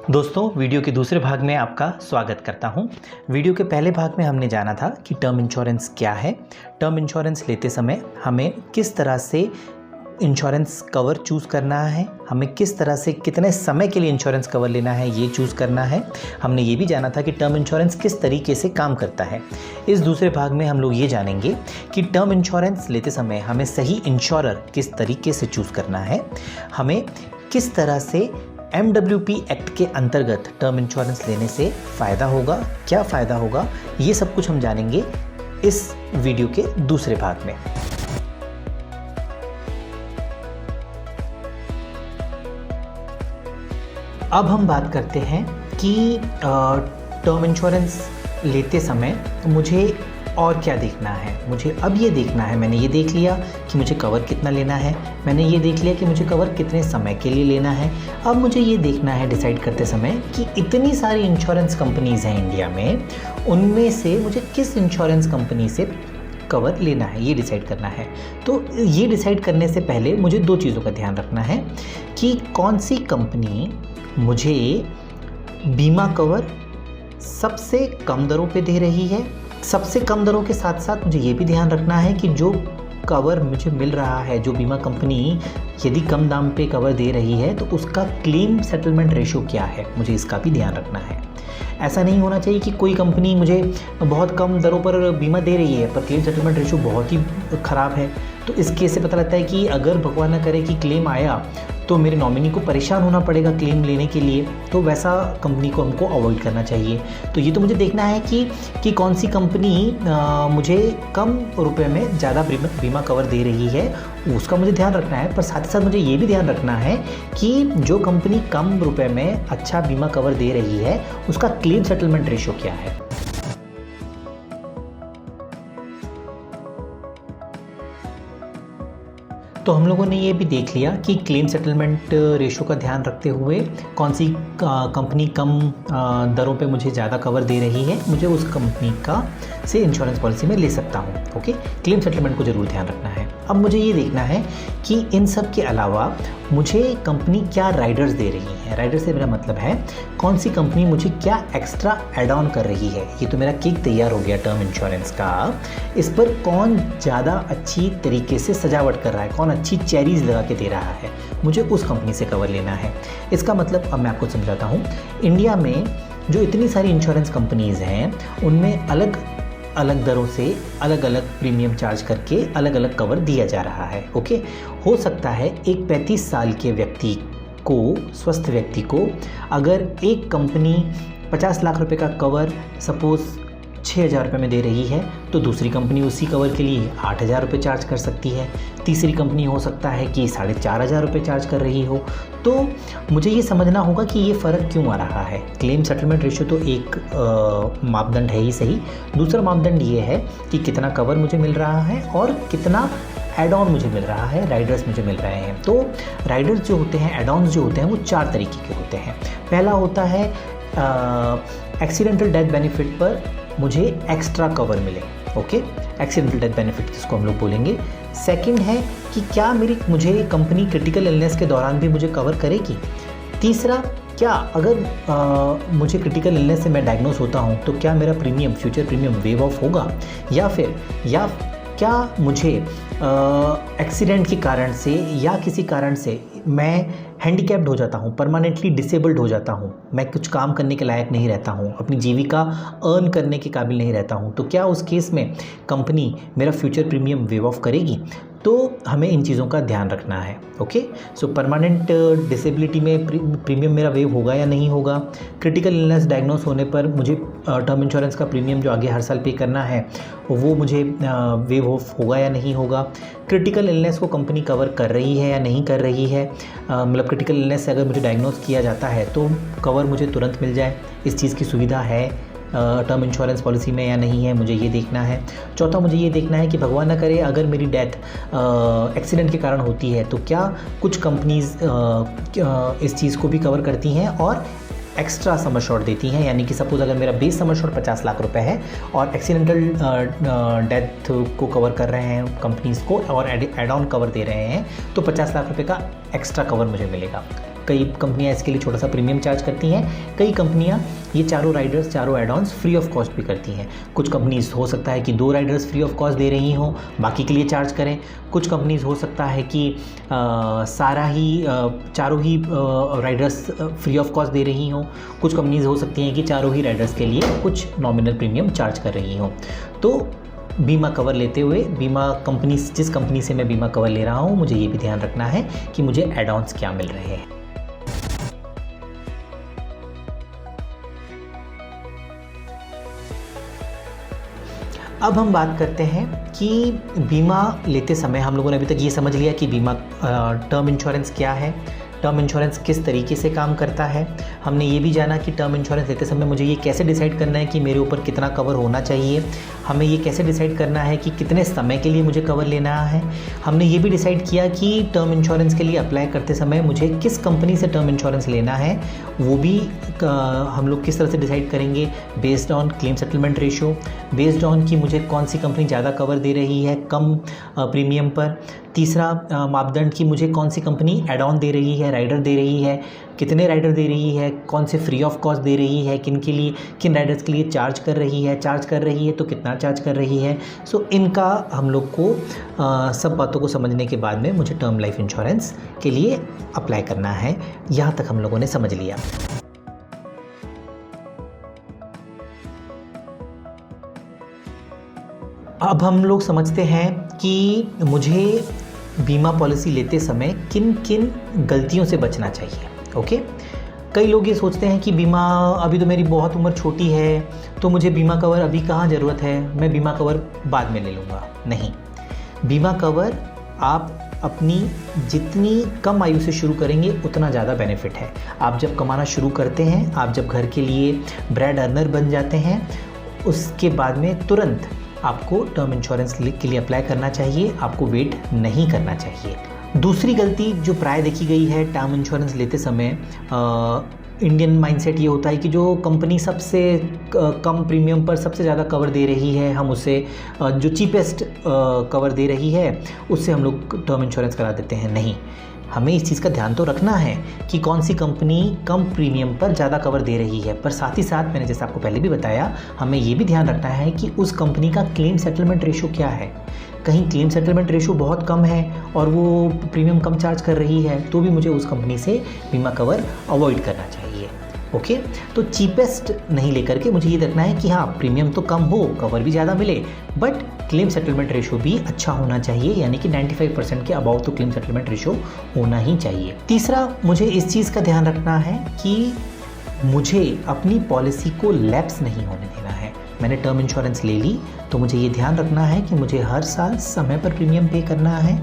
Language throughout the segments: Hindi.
दोस्तों, वीडियो के दूसरे भाग में आपका स्वागत करता हूं। वीडियो के पहले भाग में हमने जाना था कि टर्म इंश्योरेंस क्या है। टर्म इंश्योरेंस लेते समय हमें किस तरह से इंश्योरेंस कवर चूज़ करना है, हमें किस तरह से कितने समय के लिए इंश्योरेंस कवर लेना है ये चूज़ करना है। हमने ये भी जाना था कि टर्म इंश्योरेंस किस तरीके से काम करता है। इस दूसरे भाग में हम लोग ये जानेंगे कि टर्म इंश्योरेंस लेते समय हमें सही इंश्योरर किस तरीके से चूज़ करना है, हमें किस तरह से MWP एक्ट के अंतर्गत टर्म इंश्योरेंस लेने से फ़ायदा होगा, क्या फ़ायदा होगा, ये सब कुछ हम जानेंगे इस वीडियो के दूसरे भाग में। अब हम बात करते हैं कि टर्म इंश्योरेंस लेते समय मुझे और क्या देखना है। मुझे अब ये देखना है, मैंने ये देख लिया कि मुझे कवर कितना लेना है, मैंने ये देख लिया कि मुझे कवर कितने समय के लिए लेना है। अब मुझे ये देखना है डिसाइड करते समय कि इतनी सारी इंश्योरेंस कंपनीज़ हैं इंडिया में, उनमें से मुझे किस इंश्योरेंस कंपनी से कवर लेना है, ये डिसाइड करना है। तो ये डिसाइड करने से पहले मुझे दो चीज़ों का ध्यान रखना है कि कौन सी कंपनी मुझे बीमा कवर सबसे कम दरों पे दे रही है। सबसे कम दरों के साथ साथ मुझे ये भी ध्यान रखना है कि जो कवर मुझे मिल रहा है, जो बीमा कंपनी यदि कम दाम पे कवर दे रही है तो उसका क्लेम सेटलमेंट रेशो क्या है, मुझे इसका भी ध्यान रखना है। ऐसा नहीं होना चाहिए कि कोई कंपनी मुझे बहुत कम दरों पर बीमा दे रही है पर क्लेम सेटलमेंट रेशो बहुत ही ख़राब है। तो इस केस से पता लगता है कि अगर भगवान न करे कि क्लेम आया तो मेरे नॉमिनी को परेशान होना पड़ेगा क्लेम लेने के लिए, तो वैसा कंपनी को हमको अवॉइड करना चाहिए। तो ये तो मुझे देखना है कि कौन सी कंपनी मुझे कम रुपए में ज़्यादा बीमा कवर दे रही है, उसका मुझे ध्यान रखना है। पर साथ ही साथ मुझे ये भी ध्यान रखना है कि जो कंपनी कम रुपए में अच्छा बीमा कवर दे रही है उसका क्लेम सेटलमेंट रेशो क्या है। तो हम लोगों ने ये भी देख लिया कि क्लेम सेटलमेंट रेशो का ध्यान रखते हुए कौन सी कंपनी कम दरों पे मुझे ज़्यादा कवर दे रही है, मुझे उस कंपनी का से इंश्योरेंस पॉलिसी में ले सकता हूँ। ओके, क्लेम सेटलमेंट को ज़रूर ध्यान रखना है। अब मुझे ये देखना है कि इन सब के अलावा मुझे कंपनी क्या राइडर्स दे रही है। राइडर से मेरा मतलब है कौन सी कंपनी मुझे क्या एक्स्ट्रा एड ऑन कर रही है। ये तो मेरा केक तैयार हो गया टर्म इंश्योरेंस का। इस पर कौन ज़्यादा अच्छी तरीके से सजावट कर रहा है, कौन अच्छी चेरीज लगा के दे रहा है, मुझे उस कंपनी से कवर लेना है। इसका मतलब अब मैं आपको समझाता हूँ। इंडिया में जो इतनी सारी इंश्योरेंस कंपनीज़ हैं उनमें अलग अलग दरों से अलग अलग प्रीमियम चार्ज करके अलग अलग कवर दिया जा रहा है। ओके, हो सकता है एक 35 साल के व्यक्ति को, स्वस्थ व्यक्ति को, अगर एक कंपनी 50 लाख रुपए का कवर सपोज़ 6,000 रुपये में दे रही है तो दूसरी कंपनी उसी कवर के लिए 8,000 रुपये चार्ज कर सकती है। तीसरी कंपनी हो सकता है कि 4,500 रुपये चार्ज कर रही हो। तो मुझे ये समझना होगा कि ये फ़र्क क्यों आ रहा है। क्लेम सेटलमेंट रेशो तो एक मापदंड है ही सही, दूसरा मापदंड ये है कि कितना कवर मुझे मिल रहा है और कितना एड ऑन मुझे मिल रहा है, राइडर्स मुझे मिल रहे हैं। तो राइडर्स जो होते हैं, एड ऑन्स जो होते हैं, वो 4 तरीके के होते हैं। पहला होता है एक्सीडेंटल डेथ बेनिफिट पर मुझे एक्स्ट्रा कवर मिले। ओके, एक्सीडेंटल डेथ बेनिफिट जिसको हम लोग बोलेंगे। सेकंड है कि क्या मुझे कंपनी क्रिटिकल इलनेस के दौरान भी मुझे कवर करेगी। तीसरा, क्या अगर मुझे क्रिटिकल इलनेस से मैं डायग्नोस होता हूँ तो क्या मेरा premium, future premium wave of होगा, या क्या मुझे एक्सीडेंट के कारण से या किसी कारण से मैं हैंडीकैप्ड हो जाता हूँ, परमानेंटली डिसेबल्ड हो जाता हूँ, मैं कुछ काम करने के लायक नहीं रहता हूँ, अपनी जीविका अर्न करने के काबिल नहीं रहता हूँ, तो क्या उस केस में कंपनी मेरा फ्यूचर प्रीमियम वेव ऑफ करेगी। तो हमें इन चीज़ों का ध्यान रखना है। ओके, सो परमानेंट डिसेबिलिटी में प्रीमियम मेरा वेव होगा या नहीं होगा। क्रिटिकल इलनेस डायग्नोस होने पर मुझे टर्म इंश्योरेंस का प्रीमियम जो आगे हर साल पे करना है वो मुझे वेव ऑफ होगा या नहीं होगा। क्रिटिकल इलनेस को कंपनी कवर कर रही है या नहीं कर रही है, मतलब क्रिटिकल इलनेस से अगर मुझे डायग्नोस किया जाता है तो कवर मुझे तुरंत मिल जाए, इस चीज़ की सुविधा है टर्म इंश्योरेंस पॉलिसी में या नहीं है, मुझे ये देखना है। चौथा, मुझे ये देखना है कि भगवान न करे अगर मेरी डेथ एक्सीडेंट के कारण होती है तो क्या कुछ कंपनीज़ इस चीज़ को भी कवर करती हैं और एक्स्ट्रा सम अश्योर्ड देती हैं। यानी कि सपोज़ अगर मेरा बेस सम अश्योर्ड 50 लाख रुपए है और एक्सीडेंटल डेथ को कवर कर रहे हैं कंपनीज़ को और एड ऑन कवर दे रहे हैं तो 50 लाख रुपए का एक्स्ट्रा कवर मुझे मिलेगा। कई कंपनियां इसके लिए छोटा सा प्रीमियम चार्ज करती हैं, कई कंपनियां ये चारों राइडर्स, चारों add ons free of cost भी करती हैं। कुछ कंपनीज हो सकता है कि 2 राइडर्स फ्री ऑफ कॉस्ट दे रही हों, बाकी के लिए चार्ज करें। कुछ कंपनीज हो सकता है कि चारों ही राइडर्स फ्री ऑफ कॉस्ट दे रही हों। कुछ कंपनीज हो सकती हैं कि चारों ही राइडर्स के लिए कुछ नॉमिनल प्रीमियम चार्ज कर रही हों। तो बीमा कवर लेते हुए जिस कंपनी से मैं बीमा कवर ले रहा हूँ, मुझे ये भी ध्यान रखना है कि मुझे एड ऑन्स क्या मिल रहे हैं। अब हम बात करते हैं कि बीमा लेते समय हम लोगों ने अभी तक ये समझ लिया कि बीमा टर्म इंश्योरेंस क्या है, टर्म इंश्योरेंस किस तरीके से काम करता है। हमने ये भी जाना कि टर्म इंश्योरेंस लेते समय मुझे ये कैसे डिसाइड करना है कि मेरे ऊपर कितना कवर होना चाहिए। हमें ये कैसे डिसाइड करना है कि कितने समय के लिए मुझे कवर लेना है। हमने ये भी डिसाइड किया कि टर्म इंश्योरेंस के लिए अप्लाई करते समय मुझे किस कंपनी से टर्म इंश्योरेंस लेना है, वो भी हम लोग किस तरह से डिसाइड करेंगे, based on claim settlement ratio, based on कि मुझे कौन सी कंपनी ज़्यादा कवर दे रही है कम प्रीमियम पर। तीसरा मापदंड कि मुझे कौन सी कंपनी एड ऑन दे रही है, राइडर दे रही है, कितने राइडर दे रही है, कौन से फ्री ऑफ कॉस्ट दे रही है, किन राइडर्स के लिए चार्ज कर रही है तो कितना चार्ज कर रही है। सो इनका हम लोग को सब बातों को समझने के बाद में मुझे टर्म लाइफ इंश्योरेंस के लिए अप्लाई करना है। यहाँ तक हम लोगों ने समझ लिया। अब हम लोग समझते हैं कि मुझे बीमा पॉलिसी लेते समय किन किन गलतियों से बचना चाहिए। ओके, कई लोग ये सोचते हैं कि बीमा, अभी तो मेरी बहुत उम्र छोटी है तो मुझे बीमा कवर अभी कहाँ ज़रूरत है, मैं बीमा कवर बाद में ले लूँगा। नहीं, बीमा कवर आप अपनी जितनी कम आयु से शुरू करेंगे उतना ज़्यादा बेनिफिट है। आप जब कमाना शुरू करते हैं, आप जब घर के लिए ब्रेड अर्नर बन जाते हैं, उसके बाद में तुरंत आपको टर्म इंश्योरेंस के लिए अप्लाई करना चाहिए, आपको वेट नहीं करना चाहिए। दूसरी गलती जो प्राय देखी गई है टर्म इंश्योरेंस लेते समय, इंडियन माइंडसेट ये होता है कि जो कंपनी सबसे कम प्रीमियम पर सबसे ज़्यादा कवर दे रही है, हम उसे जो चीपेस्ट कवर दे रही है उससे हम लोग टर्म इंश्योरेंस करा देते हैं। नहीं, हमें इस चीज़ का ध्यान तो रखना है कि कौन सी कंपनी कम प्रीमियम पर ज़्यादा कवर दे रही है, पर साथ ही साथ मैंने जैसे आपको पहले भी बताया, हमें ये भी ध्यान रखना है कि उस कंपनी का क्लेम सेटलमेंट रेशो क्या है। कहीं क्लेम सेटलमेंट रेशो बहुत कम है और वो प्रीमियम कम चार्ज कर रही है, तो भी मुझे उस कंपनी से बीमा कवर अवॉइड करना चाहिए। ओके, तो चीपेस्ट नहीं लेकर के मुझे ये देखना है कि हाँ, प्रीमियम तो कम हो, कवर भी ज़्यादा मिले, बट क्लेम सेटलमेंट रेशो भी अच्छा होना चाहिए, यानी कि 95% के अबाव तो क्लेम सेटलमेंट रेशो होना ही चाहिए। तीसरा, मुझे इस चीज़ का ध्यान रखना है कि मुझे अपनी पॉलिसी को लैप्स नहीं होने देना है। मैंने टर्म इंश्योरेंस ले ली तो मुझे ये ध्यान रखना है कि मुझे हर साल समय पर प्रीमियम पे करना है।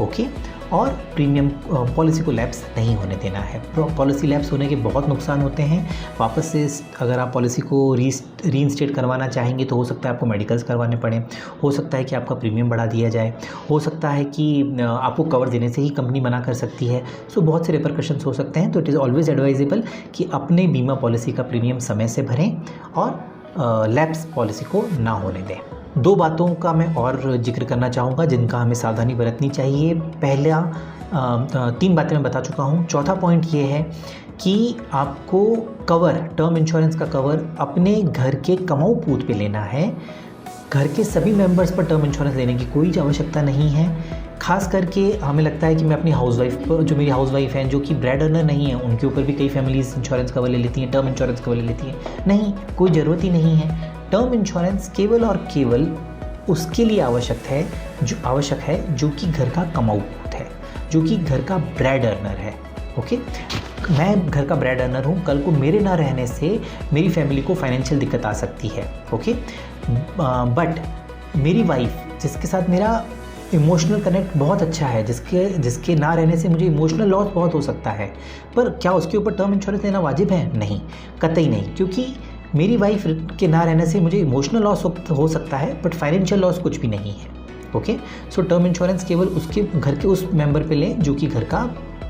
ओके, और प्रीमियम पॉलिसी को लैप्स नहीं होने देना है। पॉलिसी लैप्स होने के बहुत नुकसान होते हैं। वापस से अगर आप पॉलिसी को रीइंस्टेट करवाना चाहेंगे तो हो सकता है आपको मेडिकल्स करवाने पड़े, हो सकता है कि आपका प्रीमियम बढ़ा दिया जाए, हो सकता है कि आपको कवर देने से ही कंपनी मना कर सकती है। सो बहुत से रिपरकशंस हो सकते हैं। तो इट इज़ ऑलवेज एडवाइजेबल कि अपने बीमा पॉलिसी का प्रीमियम समय से भरें और लैप्स पॉलिसी को ना होने दें। 2 बातों का मैं और जिक्र करना चाहूँगा जिनका हमें सावधानी बरतनी चाहिए। पहला 3 बातें मैं बता चुका हूँ। चौथा पॉइंट ये है कि आपको कवर, टर्म इंश्योरेंस का कवर अपने घर के कमाऊ पूत पे लेना है। घर के सभी मेंबर्स पर टर्म इंश्योरेंस लेने की कोई आवश्यकता नहीं है। खास करके हमें लगता है कि मैं अपनी हाउसवाइफ पर, जो मेरी हाउसवाइफ हैं, जो कि ब्रेड अर्नर नहीं है, उनके ऊपर भी कई फैमिलीज इंश्योरेंस कवर ले लेती हैं, टर्म इंश्योरेंस कवर ले लेती हैं। नहीं, कोई ज़रूरत ही नहीं है। टर्म इंश्योरेंस केवल और केवल उसके लिए आवश्यक है जो कि घर का कमाऊ पूत है, जो कि घर का ब्रेड अर्नर है। ओके, मैं घर का ब्रेड अर्नर हूँ, कल को मेरे ना रहने से मेरी फैमिली को फाइनेंशियल दिक्कत आ सकती है। ओके, बट मेरी वाइफ, जिसके साथ मेरा इमोशनल कनेक्ट बहुत अच्छा है, जिसके ना रहने से मुझे इमोशनल लॉस बहुत हो सकता है, पर क्या उसके ऊपर टर्म इंश्योरेंस लेना वाजिब है? नहीं, कतई नहीं, क्योंकि मेरी वाइफ के ना रहने से मुझे इमोशनल लॉस हो सकता है, बट फाइनेंशियल लॉस कुछ भी नहीं है। ओके, सो टर्म इंश्योरेंस केवल उसके घर के उस मेंबर पे लें जो कि घर का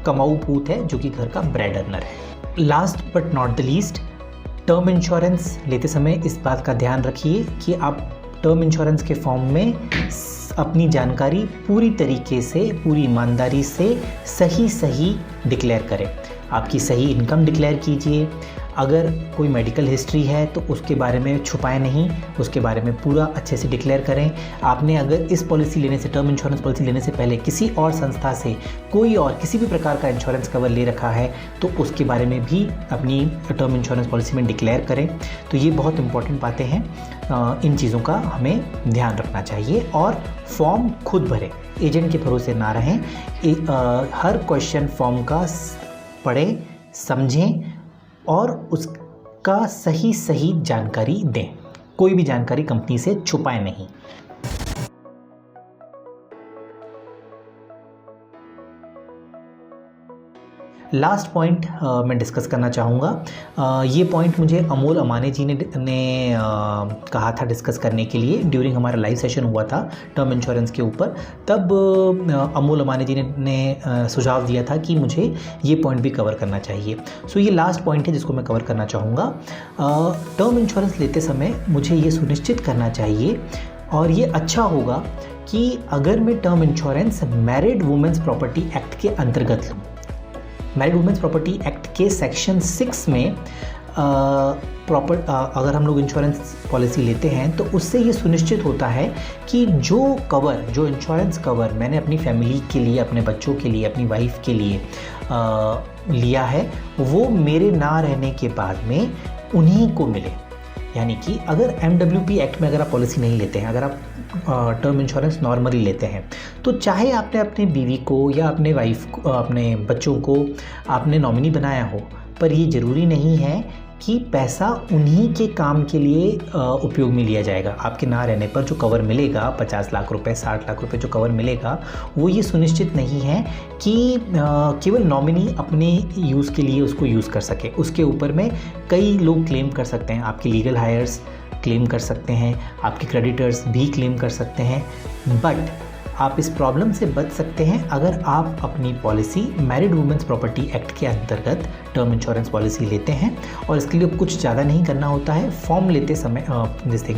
कमाऊ पूत है, जो कि घर का ब्रेड अर्नर है। Last but not the least, term insurance लेते समय इस बात का ध्यान रखिए कि आप टर्म इंश्योरेंस के फॉर्म में अपनी जानकारी पूरी तरीके से, पूरी ईमानदारी से सही डिक्लेयर करें। आपकी सही इनकम डिक्लेयर कीजिए। अगर कोई मेडिकल हिस्ट्री है तो उसके बारे में छुपाएं नहीं, उसके बारे में पूरा अच्छे से डिक्लेयर करें। आपने अगर इस पॉलिसी लेने से, टर्म इंश्योरेंस पॉलिसी लेने से पहले किसी और संस्था से कोई और किसी भी प्रकार का इंश्योरेंस कवर ले रखा है तो उसके बारे में भी अपनी टर्म इंश्योरेंस पॉलिसी में डिक्लेयर करें। तो ये बहुत इंपॉर्टेंट बातें हैं, इन चीज़ों का हमें ध्यान रखना चाहिए। और फॉर्म खुद भरें, एजेंट के भरोसे ना रहें। हर क्वेश्चन फॉर्म का पढ़ें, समझें और उसका सही जानकारी दें। कोई भी जानकारी कंपनी से छुपाएं नहीं। लास्ट पॉइंट मैं डिस्कस करना चाहूँगा। ये पॉइंट मुझे अमोल अमाने जी ने कहा था डिस्कस करने के लिए ड्यूरिंग हमारा लाइव सेशन हुआ था टर्म इंश्योरेंस के ऊपर। तब अमोल अमाने जी ने सुझाव दिया था कि मुझे ये पॉइंट भी कवर करना चाहिए। सो ये लास्ट पॉइंट है जिसको मैं कवर करना चाहूँगा। टर्म इंश्योरेंस लेते समय मुझे ये सुनिश्चित करना चाहिए और ये अच्छा होगा कि अगर मैं term insurance married women's property act के अंतर्गत लूँ। मैरिड वुमेन्स प्रॉपर्टी एक्ट के सेक्शन 6 में अगर हम लोग इंश्योरेंस पॉलिसी लेते हैं तो उससे ये सुनिश्चित होता है कि जो इंश्योरेंस कवर मैंने अपनी फैमिली के लिए, अपने बच्चों के लिए, अपनी वाइफ के लिए लिया है वो मेरे ना रहने के बाद में उन्हीं को मिले। यानी कि अगर MWP एक्ट में अगर आप पॉलिसी नहीं लेते हैं, अगर आप टर्म इंश्योरेंस नॉर्मली लेते हैं तो चाहे आपने अपने बीवी को या अपने वाइफ को, अपने बच्चों को आपने नॉमिनी बनाया हो, पर ये ज़रूरी नहीं है कि पैसा उन्हीं के काम के लिए उपयोग में लिया जाएगा। आपके ना रहने पर जो कवर मिलेगा 50 लाख रुपए, 60 लाख रुपए जो कवर मिलेगा वो ये सुनिश्चित नहीं है कि केवल नॉमिनी अपने यूज़ के लिए उसको यूज़ कर सके। उसके ऊपर में कई लोग क्लेम कर सकते हैं, आपके लीगल हायर्स क्लेम कर सकते हैं, आपके क्रेडिटर्स भी क्लेम कर सकते हैं। बट आप इस प्रॉब्लम से बच सकते हैं अगर आप अपनी policy married women's property act के अंतर्गत टर्म इंश्योरेंस पॉलिसी लेते हैं। और इसके लिए कुछ ज़्यादा नहीं करना होता है। फॉर्म लेते समय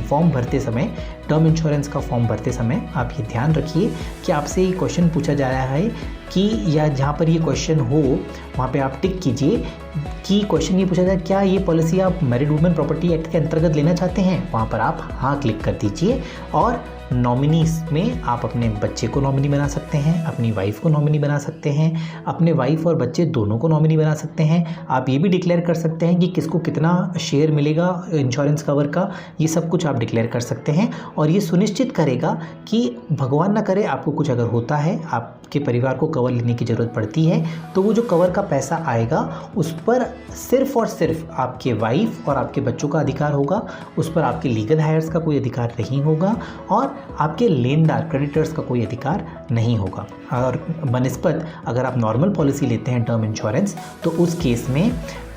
फॉर्म भरते समय, टर्म इंश्योरेंस का फॉर्म भरते समय आप ये ध्यान रखिए कि आपसे ये क्वेश्चन पूछा जा रहा है कि, या जहाँ पर ये क्वेश्चन हो वहाँ पे आप टिक कीजिए कि क्वेश्चन ये पूछा जाए क्या ये पॉलिसी आप मैरिड वुमेन प्रॉपर्टी एक्ट के अंतर्गत लेना चाहते हैं। वहाँ पर आप हाँ क्लिक कर दीजिए और नॉमिनीज में आप अपने बच्चे को नॉमिनी बना सकते हैं, अपनी वाइफ को नॉमिनी बना सकते हैं, अपने वाइफ और बच्चे दोनों को नॉमिनी बना सकते हैं। आप ये भी डिक्लेयर कर सकते हैं कि किसको कितना शेयर मिलेगा इंश्योरेंस कवर का, ये सब कुछ आप डिक्लेयर कर सकते हैं। और ये सुनिश्चित करेगा कि भगवान ना करे आपको कुछ अगर होता है, आपके परिवार को कवर लेने की ज़रूरत पड़ती है, तो वो जो कवर का पैसा आएगा उस पर सिर्फ़ और सिर्फ आपके वाइफ और आपके बच्चों का अधिकार होगा, उस पर आपके लीगल हायर्स का कोई अधिकार नहीं होगा और आपके लेनदार क्रेडिटर्स का कोई अधिकार नहीं होगा। और बनिस्बत अगर आप नॉर्मल पॉलिसी लेते हैं टर्म इंश्योरेंस, तो उस केस में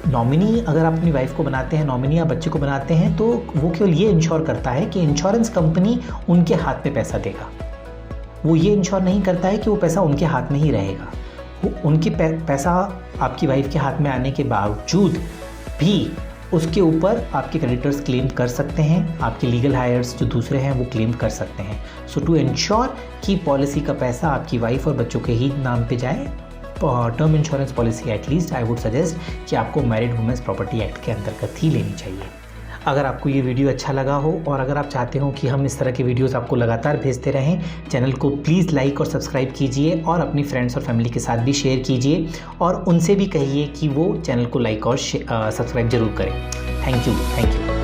नॉमिनी अगर आप अपनी वाइफ को बनाते हैं, नॉमिनी या बच्चे को बनाते हैं, तो वो केवल ये इंश्योर करता है कि इंश्योरेंस कंपनी उनके हाथ में पैसा देगा। वो ये इंश्योर नहीं करता है कि वो पैसा उनके हाथ में ही रहेगा। उनकी पैसा आपकी वाइफ के हाथ में आने के बावजूद भी उसके ऊपर आपके क्रेडिटर्स क्लेम कर सकते हैं, आपके लीगल हायर्स जो दूसरे हैं वो क्लेम कर सकते हैं। सो टू इंश्योर कि पॉलिसी का पैसा आपकी वाइफ और बच्चों के ही नाम पे जाए, term insurance policy at least I would suggest कि आपको मैरिड वुमेन्स प्रॉपर्टी एक्ट के अंतर्गत ही लेनी चाहिए। अगर आपको ये वीडियो अच्छा लगा हो और अगर आप चाहते हो कि हम इस तरह के वीडियोस आपको लगातार भेजते रहें, चैनल को प्लीज़ लाइक और सब्सक्राइब कीजिए और अपनी फ्रेंड्स और फैमिली के साथ भी शेयर कीजिए और उनसे भी कहिए कि वो चैनल को लाइक और सब्सक्राइब ज़रूर करें। Thank you.